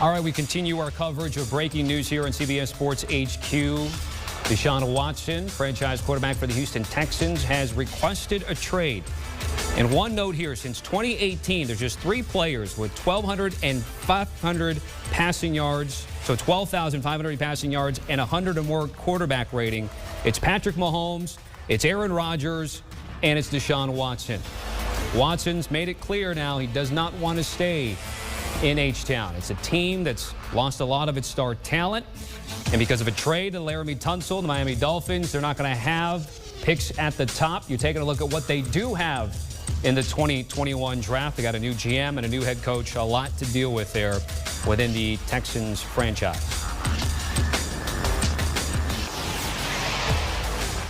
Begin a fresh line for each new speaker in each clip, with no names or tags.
All right, we continue our coverage of breaking news here on CBS Sports HQ. Deshaun Watson, franchise quarterback for the Houston Texans, has requested a trade. And one note here, since 2018, there's just 3 players with 1,200 and 500 passing yards, so 12,500 passing yards and 100 or more quarterback rating. It's Patrick Mahomes, it's Aaron Rodgers, and it's Deshaun Watson. Watson's made it clear now he does not want to stay in H-Town. It's a team that's lost a lot of its star talent, and because of a trade to Laramie Tunsil, the Miami Dolphins, they're not going to have picks at the top. You're taking a look at what they do have in the 2021 draft. They got a new GM and a new head coach, a lot to deal with there within the Texans franchise.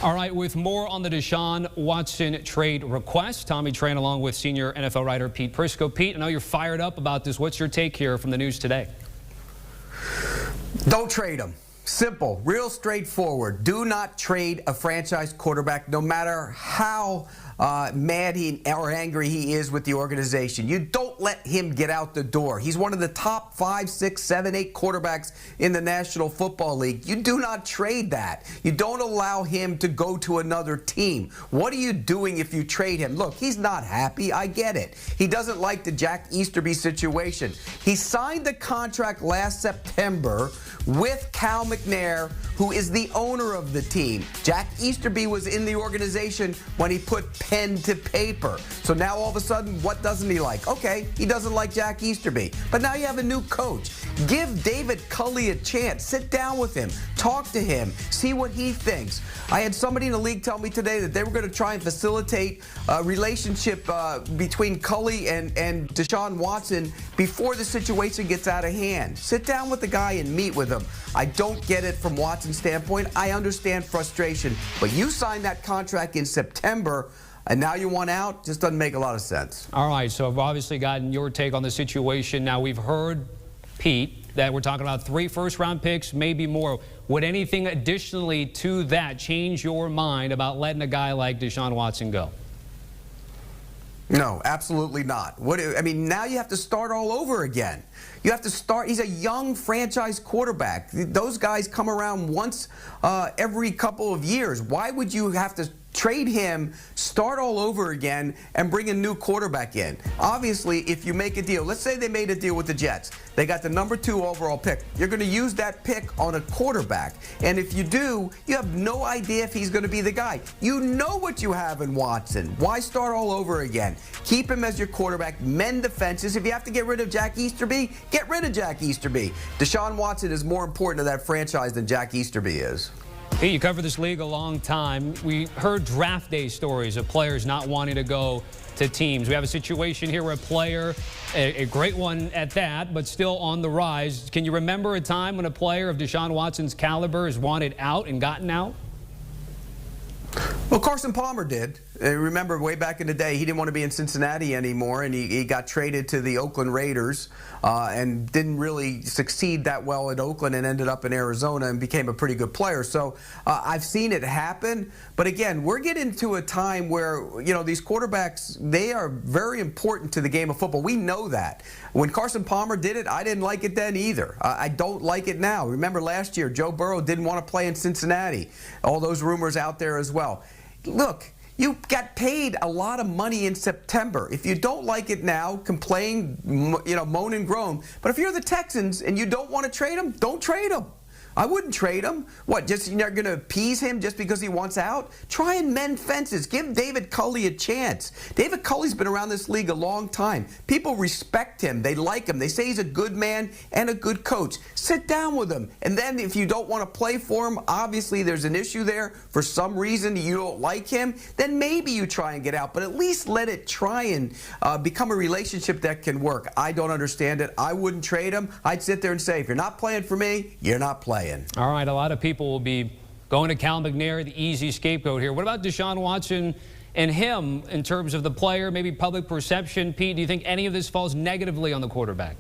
All right, with more on the Deshaun Watson trade request, Tommy Tran along with senior NFL writer Pete Prisco. Pete, I know you're fired up about this. What's your take here from the news today?
Don't trade him. Simple, real straightforward. Do not trade a franchise quarterback, no matter how mad or angry he is with the organization. You don't let him get out the door. He's one of the top 5, 6, 7, 8 quarterbacks in the National Football League. You do not trade that. You don't allow him to go to another team. What are you doing if you trade him? Look, he's not happy. I get it. He doesn't like the Jack Easterby situation. He signed the contract last September with Cal McNair, who is the owner of the team. Jack Easterby was in the organization when he put pen to paper. So now all of a sudden, what doesn't he like? Okay, he doesn't like Jack Easterby. But now you have a new coach. Give David Culley a chance. Sit down with him. Talk to him. See what he thinks. I had somebody in the league tell me today that they were going to try and facilitate a relationship between Culley and Deshaun Watson before the situation gets out of hand. Sit down with the guy and meet with him. I don't get it from Watson's standpoint. I understand frustration. But you signed that contract in September, and now you want out? Just doesn't make a lot of sense.
All right, so I've obviously gotten your take on the situation. Now, we've heard, Pete, that we're talking about 3 first-round picks, maybe more. Would anything additionally to that change your mind about letting a guy like Deshaun Watson go?
No, absolutely not. I mean, now you have to start all over again. You have to start. He's a young franchise quarterback. Those guys come around once every couple of years. Why would you have to trade him, start all over again, and bring a new quarterback in? Obviously, if you make a deal, let's say they made a deal with the Jets. They got the number 2 overall pick. You're going to use that pick on a quarterback. And if you do, you have no idea if he's going to be the guy. You know what you have in Watson. Why start all over again? Keep him as your quarterback. Mend the fences. If you have to get rid of Jack Easterby, get rid of Jack Easterby. Deshaun Watson is more important to that franchise than Jack Easterby is.
Hey, you cover this league a long time. We heard draft day stories of players not wanting to go to teams. We have a situation here where a player, a great one at that, but still on the rise. Can you remember a time when a player of Deshaun Watson's caliber has wanted out and gotten out?
Well, Carson Palmer did. Remember, way back in the day, he didn't want to be in Cincinnati anymore, and he got traded to the Oakland Raiders and didn't really succeed that well in Oakland and ended up in Arizona and became a pretty good player. So I've seen it happen. But again, we're getting to a time where, you know, these quarterbacks, they are very important to the game of football. We know that. When Carson Palmer did it, I didn't like it then either. I don't like it now. Remember last year, Joe Burrow didn't want to play in Cincinnati. All those rumors out there as well. Look, you got paid a lot of money in September. If you don't like it now, complain, you know, moan and groan. But if you're the Texans and you don't want to trade him, don't trade him. I wouldn't trade him. What, just you're not going to appease him just because he wants out? Try and mend fences. Give David Culley a chance. David Culley's been around this league a long time. People respect him. They like him. They say he's a good man and a good coach. Sit down with him. And then if you don't want to play for him, obviously there's an issue there. For some reason you don't like him, then maybe you try and get out. But at least let it try and become a relationship that can work. I don't understand it. I wouldn't trade him. I'd sit there and say, if you're not playing for me, you're not playing.
All right, a lot of people will be going to Cal McNair, the easy scapegoat here. What about Deshaun Watson and him in terms of the player, maybe public perception? Pete, do you think any of this falls negatively on the quarterback?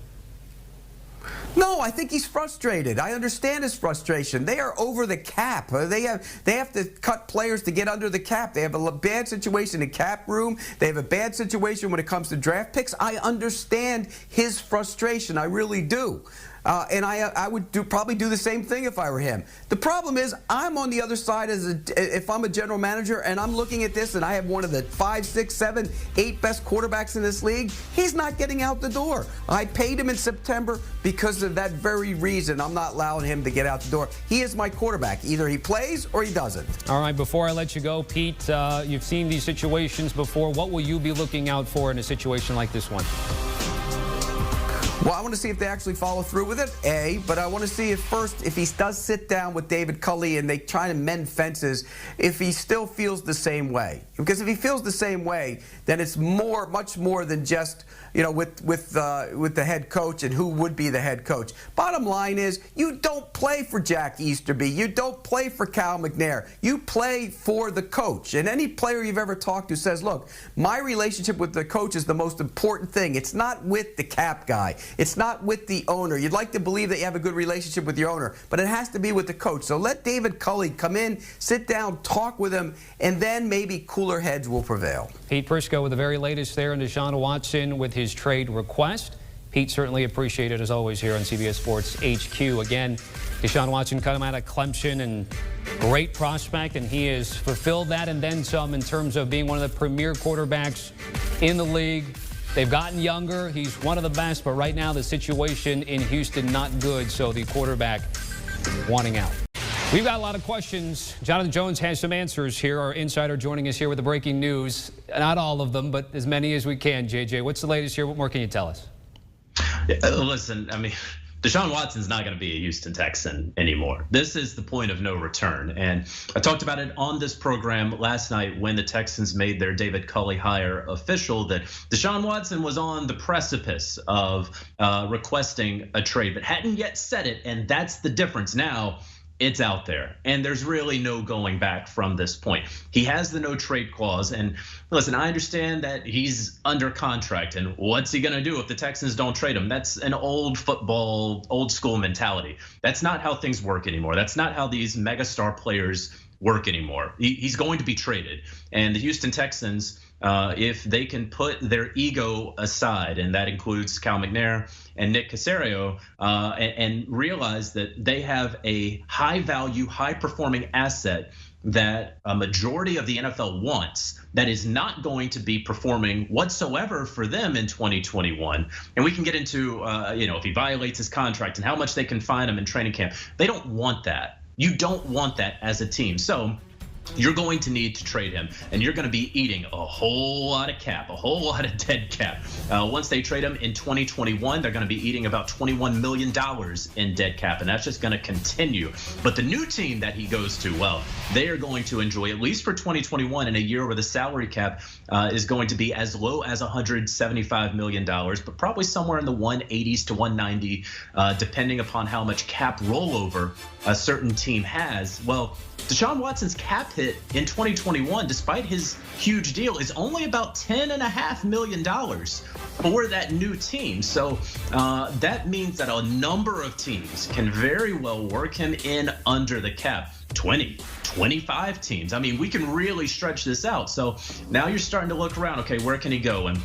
No, I think he's frustrated. I understand his frustration. They are over the cap. They have to cut players to get under the cap. They have a bad situation in cap room. They have a bad situation when it comes to draft picks. I understand his frustration. I really do. and I would probably do the same thing if I were him. The problem is I'm on the other side if I'm a general manager and I'm looking at this and I have one of the 5, 6, 7, 8 best quarterbacks in this league. He's not getting out the door. I paid him in September because of that very reason. I'm not allowing him to get out the door. He is my quarterback. Either he plays or he doesn't.
All right, before I let you go, Pete, you've seen these situations before. What will you be looking out for in a situation like this one?
Well, I want to see if they actually follow through with it, but I want to see if he does sit down with David Culley and they try to mend fences, if he still feels the same way. Because if he feels the same way, then it's much more than just, with the head coach and who would be the head coach. Bottom line is, you don't play for Jack Easterby. You don't play for Cal McNair. You play for the coach. And any player you've ever talked to says, look, my relationship with the coach is the most important thing. It's not with the cap guy. It's not with the owner. You'd like to believe that you have a good relationship with your owner, but it has to be with the coach. So let David Culley come in, sit down, talk with him, and then maybe cooler heads will prevail.
Pete Prisco with the very latest there, and Deshaun Watson with his trade request. Pete, certainly appreciated as always here on CBS Sports HQ. Again, Deshaun Watson cut him out of Clemson, and great prospect, and he has fulfilled that and then some in terms of being one of the premier quarterbacks in the league. They've gotten younger. He's one of the best, but right now the situation in Houston not good, so the quarterback wanting out. We've got a lot of questions. Jonathan Jones has some answers here. Our insider joining us here with the breaking news. Not all of them, but as many as we can. JJ, what's the latest here? What more can you tell us?
Listen, I mean, Deshaun Watson's not going to be a Houston Texan anymore. This is the point of no return. And I talked about it on this program last night when the Texans made their David Culley hire official, that Deshaun Watson was on the precipice of requesting a trade, but hadn't yet said it. And that's the difference. Now it's out there, and there's really no going back from this point. He has the no trade clause, and listen, I understand that he's under contract, and what's he gonna do if the Texans don't trade him? That's an old football, old school mentality. That's not how things work anymore. That's not how these megastar players work anymore. He's going to be traded, and the Houston Texans, if they can put their ego aside, and that includes Cal McNair and Nick Caserio, and realize that they have a high value, high performing asset that a majority of the NFL wants, that is not going to be performing whatsoever for them in 2021. And we can get into, if he violates his contract and how much they can fine him in training camp. They don't want that. You don't want that as a team. So you're going to need to trade him, and you're going to be eating a whole lot of cap, a whole lot of dead cap. Once they trade him in 2021, they're going to be eating about $21 million in dead cap, and that's just going to continue. But the new team that he goes to, well, they are going to enjoy, at least for 2021, in a year where the salary cap is going to be as low as $175 million, but probably somewhere in the 180s to 190, depending upon how much cap rollover a certain team has. Well, Deshaun Watson's cap hit in 2021, despite his huge deal, is only about $10.5 million for that new team. So that means that a number of teams can very well work him in under the cap. 20, 25 teams. I mean, we can really stretch this out. So now you're starting to look around. Okay, where can he go? And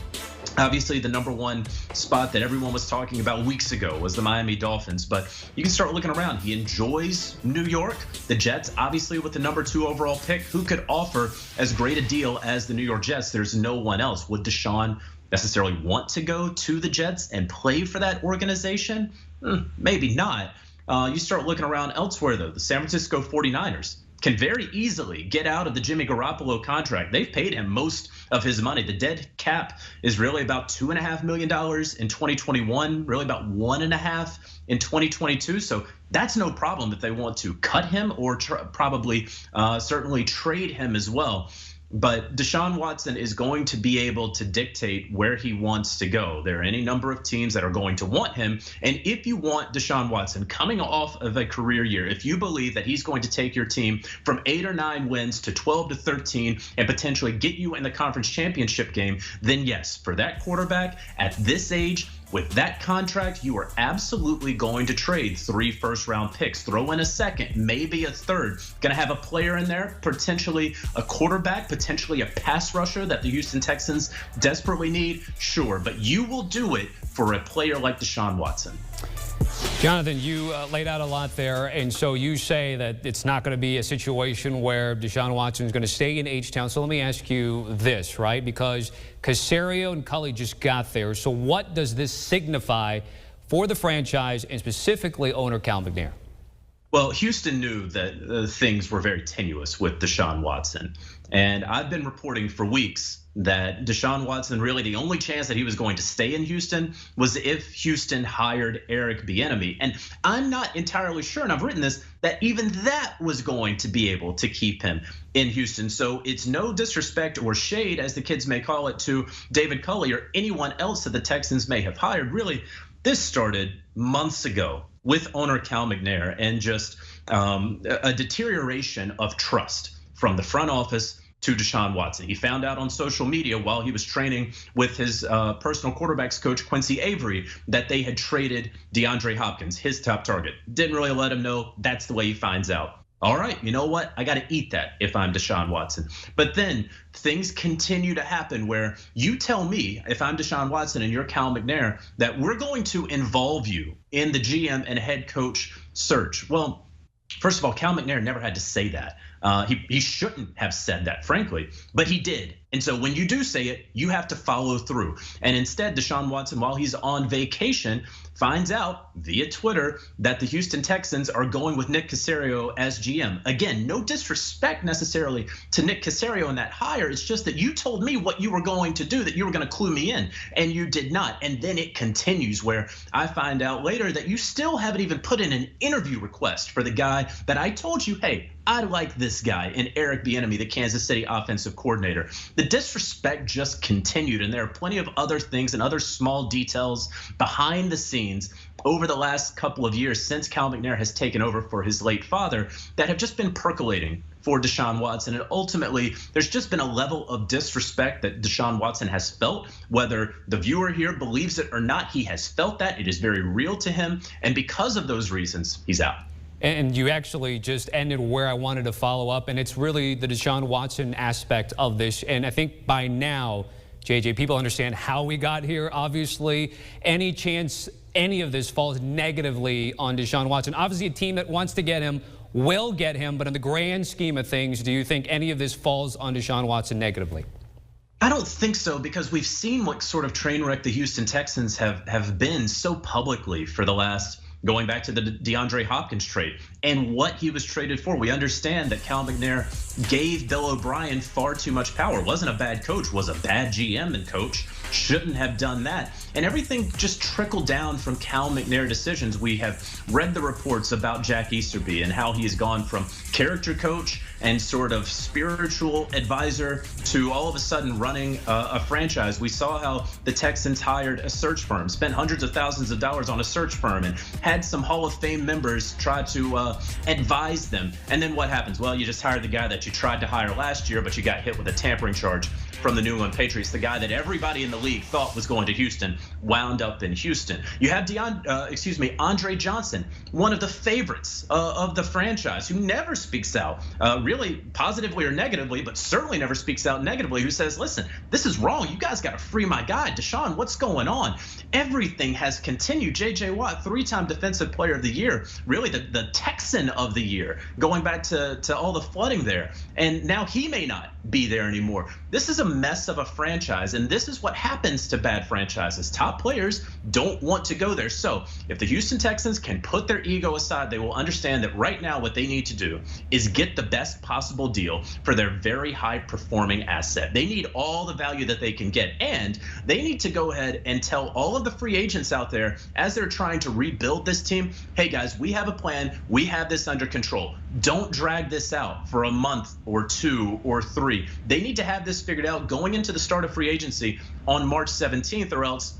obviously, the number one spot that everyone was talking about weeks ago was the Miami Dolphins, but you can start looking around. He enjoys New York. The Jets, obviously, with the number 2 overall pick, who could offer as great a deal as the New York Jets? There's no one else. Would Deshaun necessarily want to go to the Jets and play for that organization? Maybe not. You start looking around elsewhere, though. The San Francisco 49ers can very easily get out of the Jimmy Garoppolo contract. They've paid him most of his money. The dead cap is really about $2.5 million in 2021, really about $1.5 in 2022. So that's no problem if they want to cut him or probably certainly trade him as well. But Deshaun Watson is going to be able to dictate where he wants to go. There are any number of teams that are going to want him. And if you want Deshaun Watson coming off of a career year, if you believe that he's going to take your team from 8 or 9 wins to 12 to 13 and potentially get you in the conference championship game, then yes, for that quarterback at this age, with that contract, you are absolutely going to trade 3 first-round picks, throw in a second, maybe a third. Going to have a player in there, potentially a quarterback, potentially a pass rusher that the Houston Texans desperately need, sure. But you will do it for a player like Deshaun Watson.
Jonathan, you laid out a lot there, and so you say that it's not going to be a situation where Deshaun Watson is going to stay in H-Town. So let me ask you this, right? Because Caserio and Culley just got there. So what does this signify for the franchise and specifically owner Cal McNair?
Well, Houston knew that things were very tenuous with Deshaun Watson. And I've been reporting for weeks that Deshaun Watson, really the only chance that he was going to stay in Houston was if Houston hired Eric Bieniemy. And I'm not entirely sure, and I've written this, that even that was going to be able to keep him in Houston. So it's no disrespect or shade, as the kids may call it, to David Culley or anyone else that the Texans may have hired. Really, this started months ago with owner Cal McNair and just a deterioration of trust from the front office to Deshaun Watson. He found out on social media while he was training with his personal quarterbacks coach, Quincy Avery, that they had traded DeAndre Hopkins, his top target. Didn't really let him know. That's the way he finds out. All right, you know what? I got to eat that if I'm Deshaun Watson. But then things continue to happen where you tell me, if I'm Deshaun Watson and you're Cal McNair, that we're going to involve you in the GM and head coach search. Well, first of all, Cal McNair never had to say that. He shouldn't have said that, frankly, but he did. And so when you do say it, you have to follow through. And instead, Deshaun Watson, while he's on vacation, finds out via Twitter that the Houston Texans are going with Nick Caserio as GM. Again, no disrespect necessarily to Nick Caserio in that hire. It's just that you told me what you were going to do, that you were going to clue me in, and you did not. And then it continues where I find out later that you still haven't even put in an interview request for the guy that I told you, hey, I like this guy, in Eric Bieniemy, the Kansas City offensive coordinator. The disrespect just continued, and there are plenty of other things and other small details behind the scenes over the last couple of years since Cal McNair has taken over for his late father that have just been percolating for Deshaun Watson. And ultimately, there's just been a level of disrespect that Deshaun Watson has felt. Whether the viewer here believes it or not, he has felt that. It is very real to him. And because of those reasons, he's out.
And you actually just ended where I wanted to follow up, and it's really the Deshaun Watson aspect of this. And I think by now, JJ, people understand how we got here. Obviously, any chance any of this falls negatively on Deshaun Watson. Obviously, a team that wants to get him will get him, but in the grand scheme of things, do you think any of this falls on Deshaun Watson negatively?
I don't think so, because we've seen what sort of train wreck the Houston Texans have been so publicly for the last, going back to the DeAndre Hopkins trade and what he was traded for. We understand that Cal McNair gave Bill O'Brien far too much power. Wasn't a bad coach, was a bad GM and coach. Shouldn't have done that. And everything just trickled down from Cal McNair decisions. We have read the reports about Jack Easterby and how he has gone from character coach and sort of spiritual advisor to all of a sudden running a franchise. We saw how the Texans hired a search firm, spent hundreds of thousands of dollars on a search firm, and had some Hall of Fame members try to advise them. And then what happens? Well, you just hired the guy that you tried to hire last year, but you got hit with a tampering charge from the New England Patriots. The guy that everybody in the league thought was going to Houston wound up in Houston. You have Andre Johnson, one of the favorites of the franchise, who never speaks out, really positively or negatively, but certainly never speaks out negatively, who says, listen, this is wrong. You guys got to free my guy. Deshaun, what's going on? Everything has continued. J.J. Watt, 3-time Defensive Player of the Year, really the Texan of the year, going back to all the flooding there. And now he may not be there anymore. This is a mess of a franchise, and this is what happens to bad franchises. Top players don't want to go there. So if the Houston Texans can put their ego aside, they will understand that right now what they need to do is get the best possible deal for their very high performing asset. They need all the value that they can get, and they need to go ahead and tell all of the free agents out there as they're trying to rebuild this team, hey guys, we have a plan. We have this under control. Don't drag this out for a month or 2 or 3. They need to have this figured out going into the start of free agency on March 17th, or else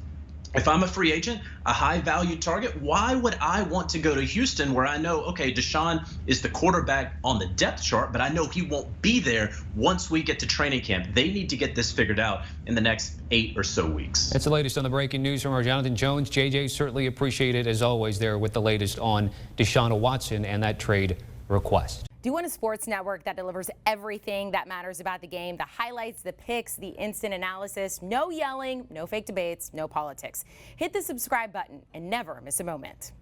if I'm a free agent, a high value target, why would I want to go to Houston where I know, okay, Deshaun is the quarterback on the depth chart, but I know he won't be there once we get to training camp? They need to get this figured out in the next 8 or so weeks.
That's the latest on the breaking news from our Jonathan Jones. JJ, certainly appreciate it as always there with the latest on Deshaun Watson and that trade request.
Do you want a sports network that delivers everything that matters about the game? The highlights, the picks, the instant analysis, no yelling, no fake debates, no politics. Hit the subscribe button and never miss a moment.